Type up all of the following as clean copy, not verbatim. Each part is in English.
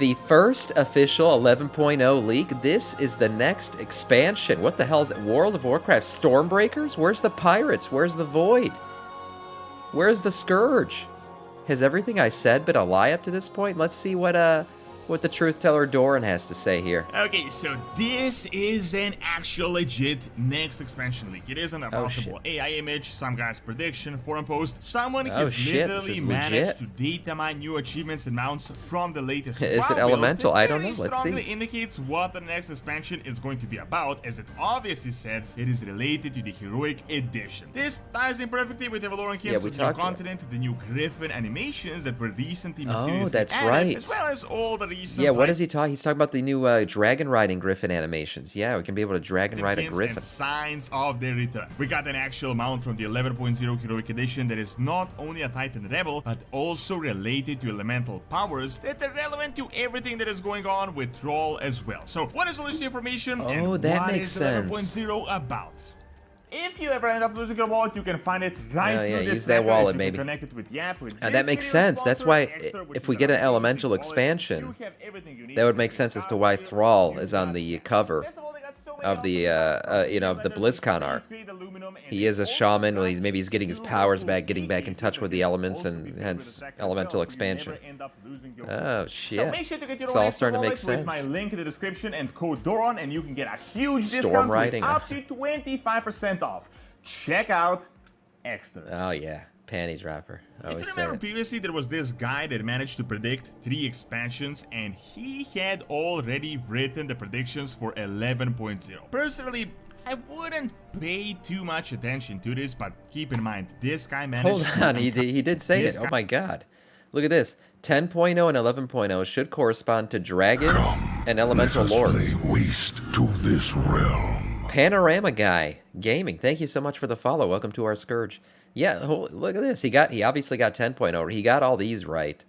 The first official 11.0 leak. This is the next expansion. What the hell is it? World of Warcraft Stormbreakers? Where's the pirates? Where's the Void? Where's the Scourge? Has everything I said been a lie up to this point? Let's see what the truth teller Doran has to say here. Okay, so this is an actual legit next expansion leak. It isn't about the AI image, some guy's prediction, forum post. Someone has literally managed to data mine new achievements and mounts from the latest Is it elemental? I don't know. Let's see. Strongly indicates what the next expansion is going to be about, as it obviously says it is related to the Heroic Edition. This ties in perfectly with the Valorant hints of the new continent, the new Griffin animations that were recently mysteriously added, as well as all the yeah, what is he talking? He's talking about the new dragon riding Griffin animations. Yeah, we can be able to dragon ride a Griffin. And signs of their return. We got an actual mount from the 11.0 Heroic Edition that is not only a Titan Rebel, but also related to elemental powers that are relevant to everything that is going on with Troll as well. So, what is all this information and what is 11.0 about? If you ever end up losing your wallet, you can find it right through this. Use that wallet, maybe. Connected with Yap, with that makes sense. That's why if we get an elemental expansion, that would make sense as to why Thrall is on the cover of the the BlizzCon art. He is a shaman. Well, maybe he's getting his powers back, getting back in touch with the elements, and hence elemental expansion. Oh shit! So make sure to get your it's all starting to make sense. With my link in the description and code Doron, and you can get a huge discount with up to 25% off. Check out Extra. Oh yeah. Panty dropper. If you remember previously, there was this guy that managed to predict 3 expansions, and he had already written the predictions for 11.0. Personally, I wouldn't pay too much attention to this, but keep in mind, this guy managed Hold on, he did say it. Oh my god. Look at this. 10.0 and 11.0 should correspond to dragons and elemental lords. Waste to this realm. Panorama Guy Gaming, thank you so much for the follow. Welcome to our Scourge. Yeah, look at this. He obviously got 10.0. He got all these right.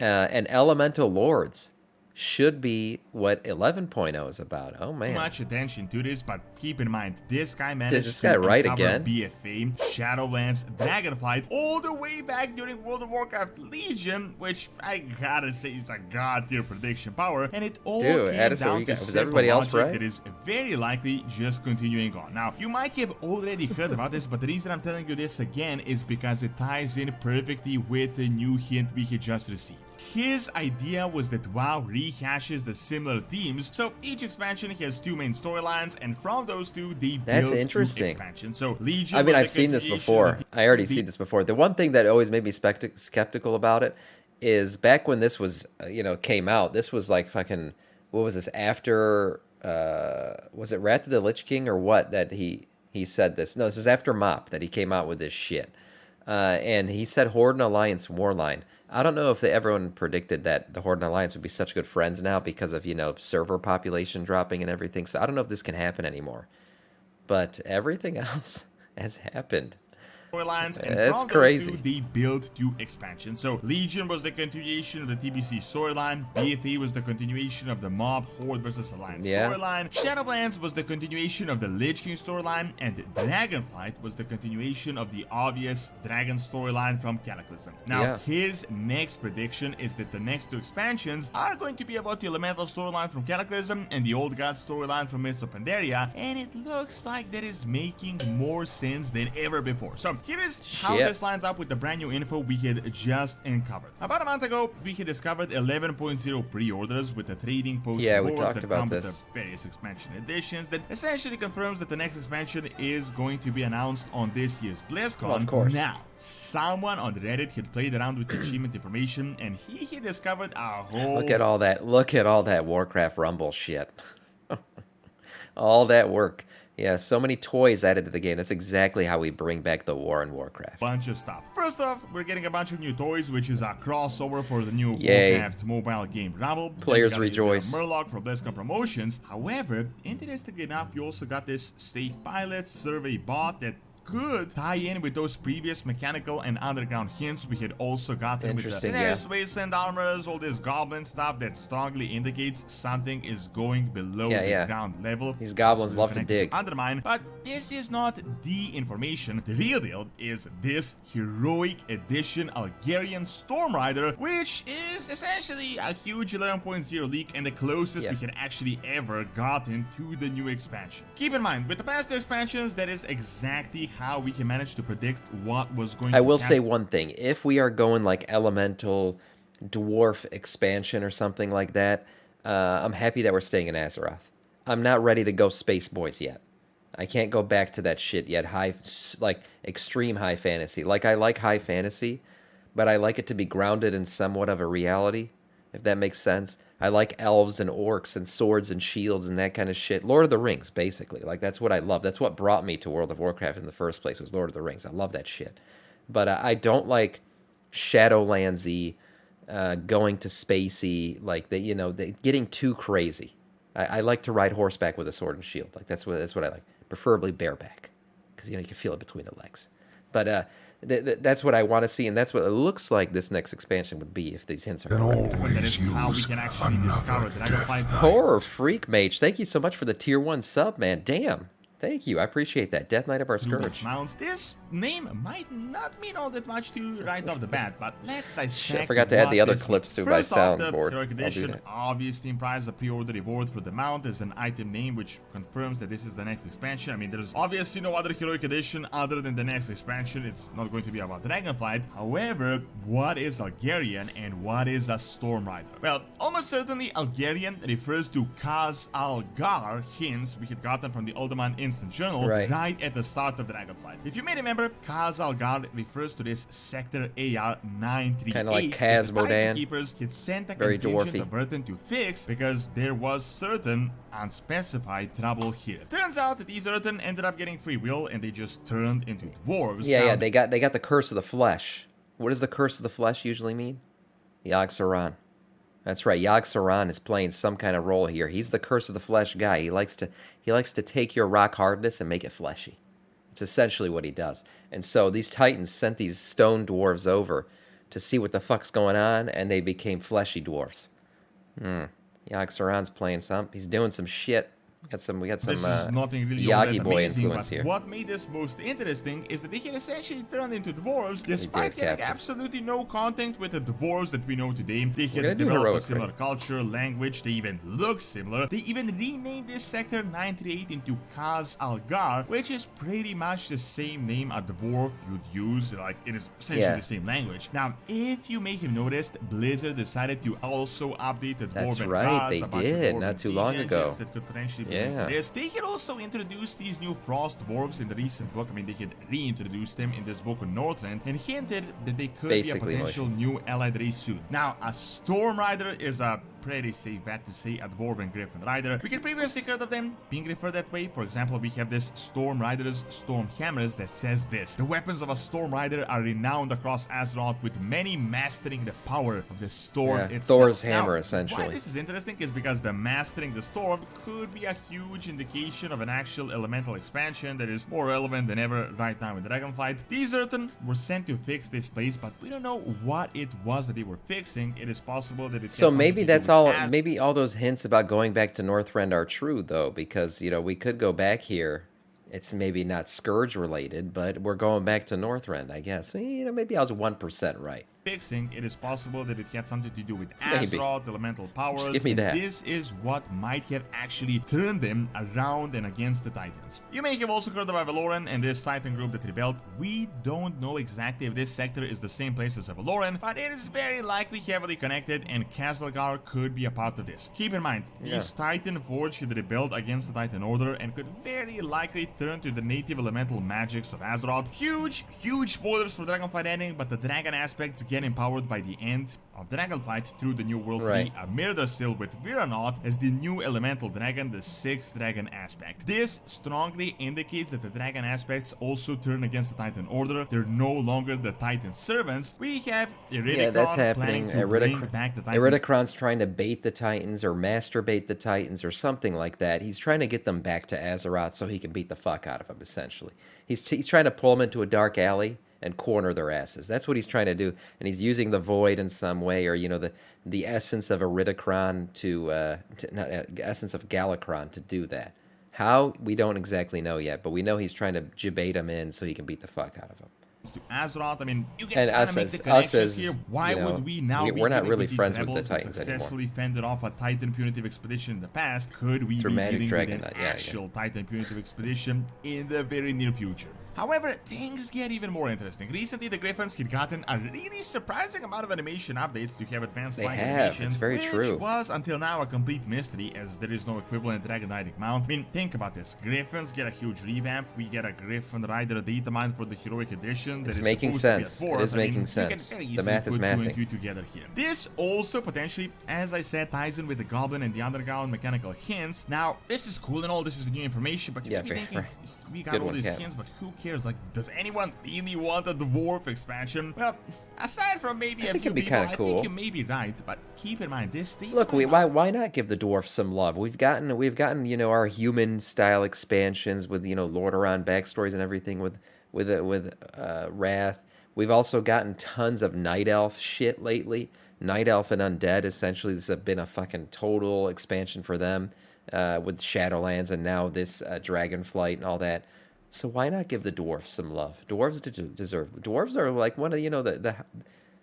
And Elemental Lords should be what 11.0 is about. Oh man. Much attention to this, but keep in mind, this guy managed to right again? BFA, Shadowlands, Dragonflight, all the way back during World of Warcraft Legion, which I gotta say is a god tier prediction power, and it all came down to simple logic that is very likely just continuing on. Now, you might have already heard about this, but the reason I'm telling you this again is because it ties in perfectly with the new hint we had just received. His idea was that WoW rehashes the similar themes, so each expansion has 2 main storylines, and from those 2 they build 2 expansions. So Legion, I mean, I've seen this before. I already seen this before. The one thing that always made me skeptical about it is back when this was, came out. This was like fucking, what was this after? Was it Wrath of the Lich King or what that he said this? No, this was after Mop that he came out with this shit, and he said Horde and Alliance Warline. I don't know if everyone predicted that the Horde and Alliance would be such good friends now because of, server population dropping and everything. So I don't know if this can happen anymore. But everything else has happened. Storylines, and it's from crazy. Those 2, they built 2 expansions. So Legion was the continuation of the TBC storyline, BFA was the continuation of the Mob Horde vs Alliance storyline, Shadowlands was the continuation of the Lich King storyline, and Dragonflight was the continuation of the obvious Dragon storyline from Cataclysm. Now, his next prediction is that the next 2 expansions are going to be about the Elemental storyline from Cataclysm and the Old God storyline from Mists of Pandaria, and it looks like that is making more sense than ever before. So here is how this lines up with the brand new info we had just uncovered. About a month ago, we had discovered 11.0 pre-orders with the trading post boards that come with the various expansion editions that essentially confirms that the next expansion is going to be announced on this year's BlizzCon. Of course. Now, someone on Reddit had played around with the achievement information, and he discovered a whole... Look at all that Warcraft Rumble shit. All that work. Yeah, so many toys added to the game. That's exactly how we bring back the war in Warcraft. Bunch of stuff. First off, we're getting a bunch of new toys, which is a crossover for the new Warcraft mobile game Rumble. Players rejoice. Murloc for BlizzCon promotions. However, interestingly enough, you also got this Safe Pilots survey bot that could tie in with those previous mechanical and underground hints we had also gotten with the Daenerys Wasteland armors, all this goblin stuff that strongly indicates something is going below the ground level. These goblins love to dig. Undermine, but this is not the information. The real deal is this heroic edition Algarian Storm Rider, which is essentially a huge 11.0 leak and the closest we can actually ever gotten to the new expansion. Keep in mind, with the past expansions, that is exactly how we can manage to predict what was going to happen. I will say one thing. If we are going like elemental dwarf expansion or something like that, I'm happy that we're staying in Azeroth. I'm not ready to go Space Boys yet. I can't go back to that shit yet. Like extreme high fantasy. Like I like high fantasy, but I like it to be grounded in somewhat of a reality, if that makes sense. I like elves and orcs and swords and shields and that kind of shit. Lord of the Rings, basically. Like, that's what I love. That's what brought me to World of Warcraft in the first place, was Lord of the Rings. I love that shit. But I don't like Shadowlands-y, going to spacey, like, getting too crazy. I like to ride horseback with a sword and shield. Like, that's what I like. Preferably bareback, because, you can feel it between the legs. But that's what I want to see, and that's what it looks like this next expansion would be if these hints are correct. That is how we can actually discover that. Horror Freak Mage, thank you so much for the tier 1 sub, man. Damn. Thank you. I appreciate that. Death Knight of our Scourge. This name might not mean all that much to you right off the bat, but let's dissect. Shit, I forgot to add the other clips to my soundboard. The edition obviously implies the pre-order reward for the mount as an item name, which confirms that this is the next expansion. I mean, there's obviously no other heroic edition other than the next expansion. It's not going to be about Dragonflight. However, what is Algarian and what is a Storm Rider? Well, almost certainly Algarian refers to Kaz Algar hints we had gotten from the Alderman Instant Journal right at the start of Dragonflight. If you may remember, Kaz Algar refers to this Sector AR 938. Kind of like Kaz Modan. Keepers had sent a Very contingent dwarfy. of Burton to fix because there was certain unspecified trouble here. Turns out that these Earthen ended up getting free will and they just turned into dwarves. Yeah, they got the Curse of the Flesh. What does the Curse of the Flesh usually mean? Yogg-Saron. That's right. Yogg-Saron is playing some kind of role here. He's the Curse of the Flesh guy. He likes to take your rock hardness and make it fleshy. It's essentially what he does. And so these Titans sent these stone dwarves over to see what the fuck's going on, and they became fleshy dwarves. Yogg-Saron's playing some. He's doing some shit. We got some this is nothing really Yagi boy amazing, influence but here. What made this most interesting is that they had essentially turned into dwarves despite having absolutely no contact with the dwarves that we know today. They had developed a similar culture, language, they even look similar. They even renamed this sector 938 into Kaz Algar, which is pretty much the same name a dwarf would use, like it is essentially the same language. Now, if you may have noticed, Blizzard decided to also update the dwarven gods, they did not too long ago. That could potentially be this. They had also introduced these new frost dwarves in the recent book. I mean, they had reintroduced them in this book on Northrend and hinted that they could be a potential new allied race soon. Now, a Storm Rider is a pretty safe bet to say a Dwarven Griffin Rider. We can previously heard of them being referred that way. For example, we have this Storm Rider's Storm Hammers that says this: the weapons of a Storm Rider are renowned across Azeroth, with many mastering the power of the storm itself. Thor's hammer, essentially. Why this is interesting is because the mastering the storm could be a huge indication of an actual elemental expansion that is more relevant than ever right now in Dragonflight. These Earthen were sent to fix this place, but we don't know what it was that they were fixing. It is possible that it's so maybe that's all. Maybe all those hints about going back to Northrend are true, though, because we could go back here. It's maybe not Scourge related, but we're going back to Northrend, I guess. Maybe I was 1% right. Fixing, it is possible that it had something to do with Azeroth, elemental powers. Just give me that. This is what might have actually turned them around and against the Titans. You may have also heard about Valoran and this Titan group that rebelled. We don't know exactly if this sector is the same place as Valoran, but it is very likely heavily connected, and Kaz Algar could be a part of this. Keep in mind, these Titan Forge had rebelled against the Titan Order and could very likely turn to the native elemental magics of Azeroth. Huge spoilers for Dragonflight ending, but the dragon aspects get get empowered by the end of Dragonflight through the new World 3, a Murder Seal with Viranaut as the new elemental dragon, the 6th dragon aspect. This strongly indicates that the dragon aspects also turn against the Titan Order. They're no longer the Titan servants. We have Iridicron planning to bring back the Titans. Iridicron's trying to bait the Titans or masturbate the Titans or something like that. He's trying to get them back to Azeroth so he can beat the fuck out of them, essentially. He's trying to pull them into a dark alley and corner their asses. That's what he's trying to do, and he's using the void in some way, or you know, the essence of Iridicron essence of Galakron to do that. How, we don't exactly know yet, but we know he's trying to jibate them in so he can beat the fuck out of them. To Azeroth, I mean, you can kind of make the connections here. Why would we now be not really with these friends rebels with the that Titans successfully anymore. fended off a Titan punitive expedition in the past? Could we Thematic be dealing with an yeah, actual Titan punitive expedition in the very near future? However, things get even more interesting. Recently, the Griffins had gotten a really surprising amount of animation updates to have advanced flying animations, it's very which true. was until now a complete mystery, as there is no equivalent Dragonite mount. I mean, think about this. Griffins get a huge revamp. We get a Griffin Rider Datamined for the Heroic Edition. That It's is making supposed sense. To be a 4th. It is making sense. You can very The easily math is put 2 mathing. and 2 together here. This also potentially, as I said, ties in with the Goblin and the Underground mechanical hints. Now, this is cool and all. This is the new information, but you may be thinking, we got all these hints, but who cares? Like, does anyone really want a dwarf expansion? Well, aside from maybe a few people, I think you may be right, but keep in mind this. Look, why not give the dwarf some love? We've gotten you know, our human style expansions with, you know, Lordaeron backstories and everything with Wrath. We've also gotten tons of Night Elf shit lately. Night Elf and Undead, essentially, this has been a fucking total expansion for them with Shadowlands and now this Dragonflight and all that. So why not give the dwarves some love? Dwarves deserve. Dwarves are like one of, you know,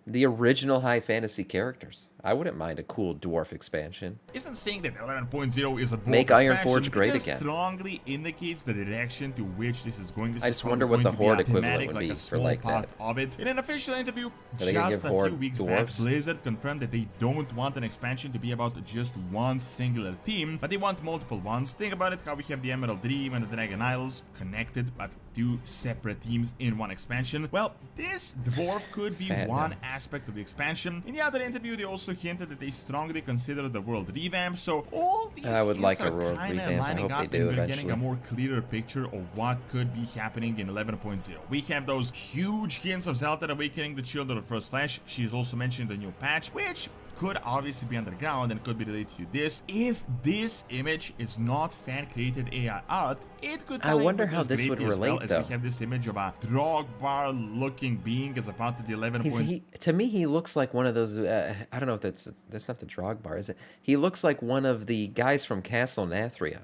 the original high fantasy characters. I wouldn't mind a cool dwarf expansion. Isn't saying that 11.0 is a dwarf Make Ironforge great again. It strongly indicates the direction to which this is going. This I just wonder what the Horde equivalent would be for like that. Of it. In an official interview just a few weeks back, Blizzard confirmed that they don't want an expansion to be about just one singular team, but they want multiple ones. Think about it, how we have the Emerald Dream and the Dragon Isles connected, but 2 separate teams in one expansion. Well, this dwarf could be one aspect of the expansion. In the other interview, they also hinted that they strongly consider the world revamp. So all these I would like are a world kind of revamp. lining I hope up, they do and we're eventually. getting a more clearer picture of what could be happening in 11.0. We have those huge hints of Zelda awakening the Children of First Flash. She's also mentioned the new patch, which could obviously be underground and could be related to this. If this image is not fan-created AI art, it could I wonder how this would relate, as though. we have this image of a Drogbar-looking being as a part of the 11.0. To me, he looks like one of those. I don't know if that's not the Drogbar, is it? He looks like one of the guys from Castle Nathria,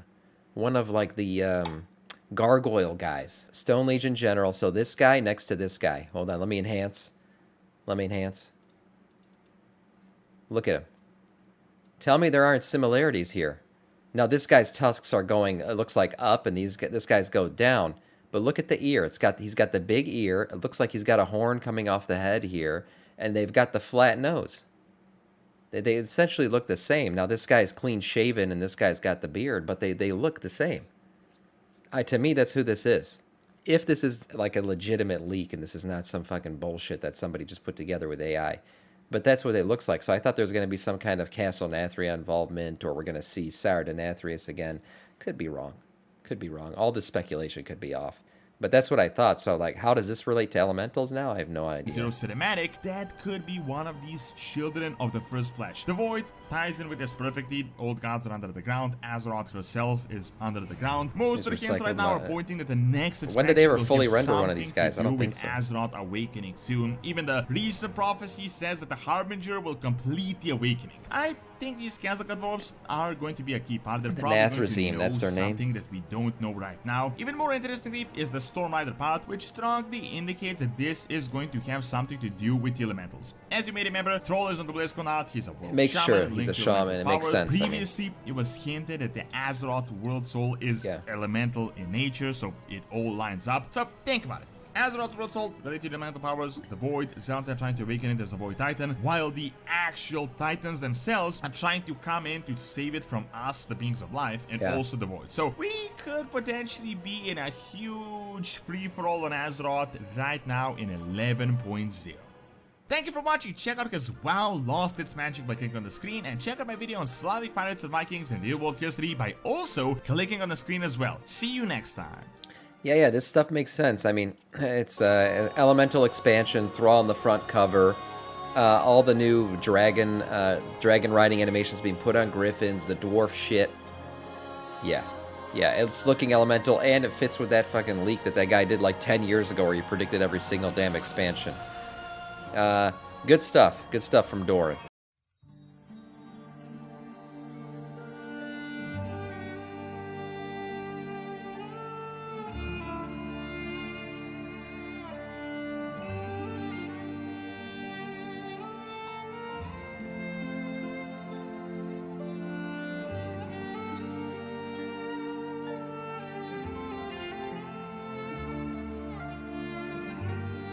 one of like the gargoyle guys, Stone Legion General. So this guy next to this guy. Hold on, let me enhance. Look at him. Tell me there aren't similarities here. Now this guy's tusks are going, it looks like up, and this guy's go down. But look at the ear. He's got the big ear. It looks like he's got a horn coming off the head here, and they've got the flat nose. They essentially look the same. Now this guy's clean shaven, and this guy's got the beard, but they look the same. To me, that's who this is. If this is like a legitimate leak, and this is not some fucking bullshit that somebody just put together with AI. But that's what it looks like. So I thought there was going to be some kind of Castle Nathria involvement, or we're going to see Sarda Nathrius again. Could be wrong. All this speculation could be off. But that's what I thought. So, like, how does this relate to elementals now? I have no idea. Zero cinematic, that could be one of these children of the First Flash. The Void ties in with this perfectly. Old gods are under the ground. Azeroth herself is under the ground. Most of the hints right now are pointing that the next expansion when did they ever fully will render one of these guys? I don't think so. Azeroth awakening soon. Even the recent prophecy says that the Harbinger will complete the awakening. I think these Kaz Algar dwarves are going to be a key part. They're probably going to know that's their name. something that we don't know right now. Even more interestingly is the Storm Rider part, which strongly indicates that this is going to have something to do with the elementals. As you may remember, Troll is on the BlizzCon art. He's a world shaman. He's a shaman. It makes sense. Previously, it was hinted that the Azeroth World Soul is elemental in nature, so it all lines up. So think about it. Azeroth's World Soul related to the elemental powers, the Void, Zelda trying to awaken it as a Void Titan, while the actual Titans themselves are trying to come in to save it from us, the beings of life, and also the Void. So we could potentially be in a huge free-for-all on Azeroth right now in 11.0. Thank you for watching. Check out because WoW lost its magic by clicking on the screen, and check out my video on Slavic pirates and Vikings and real world history by also clicking on the screen as well. See you next time. Yeah, this stuff makes sense. I mean, it's an elemental expansion, Thrall on the front cover, all the new dragon riding animations being put on Griffins, the dwarf shit. Yeah, it's looking elemental, and it fits with that fucking leak that guy did like 10 years ago where he predicted every single damn expansion. Good stuff from Doran.